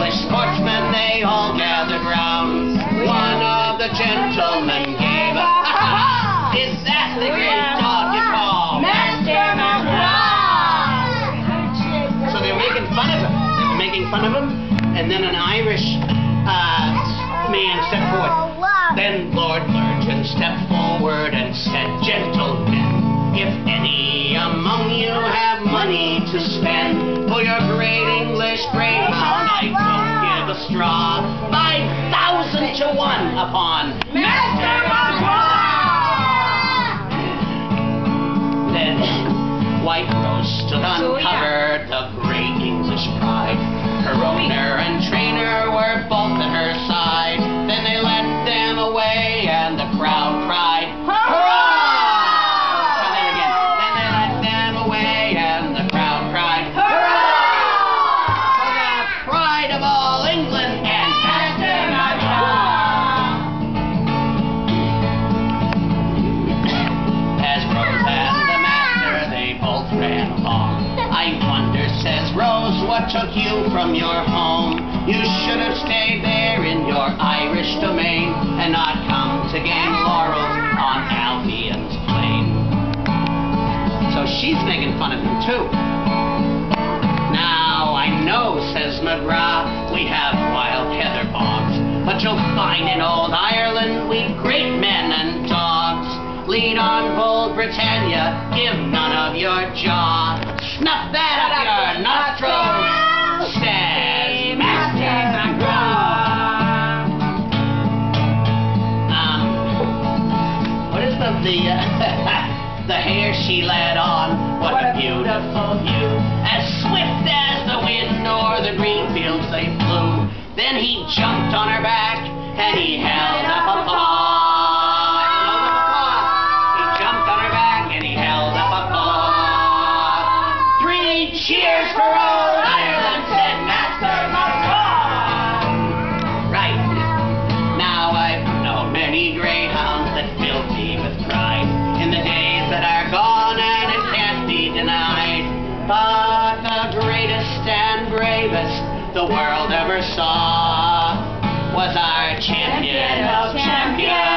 English sportsmen, they all gathered round. One of the gentlemen gave a is that the great dog you call Master McGraw? So they're making fun of him. They were making fun of him, and then an Irish man stepped forward. Then Lord Lurgan stepped forward and said, "Gentlemen, if any among you have money to spend for your great English greyhound, I don't give a straw. 5,000 to 1 upon Master McGraw." Then White Rose stood uncovered, the great English pride. Her owner and trainer were both at her side. Then they led them away, and the crowd cried, "Hurrah!" Try that again. Then they led them away, and the crowd cried, "Hurrah!" For the pride of all England and Master McGraw. As Rose and the Master, they both ran along. "I wonder," says Rose, "what took you from your home? You should have stayed there in your Irish domain and not come to gain laurels on Albion's plain." So she's making fun of him too. "Now I know," says McGraw, "we have wild heather bogs, but you'll find in old Ireland we great men and dogs. Lead on, bold Britannia, give none of your jaw. Snuff that up your nostrils," says Master McGraw. What is the hare she led on? What a beautiful view. As swift as the wind o'er the green fields they flew. Then he jumped on her back and he held up a paw. "Cheers for old Ireland," said Master McGraw. Right. Now I've known many greyhounds that filled me with pride in the days that are gone, and it can't be denied. But the greatest and bravest the world ever saw was our champion of champions.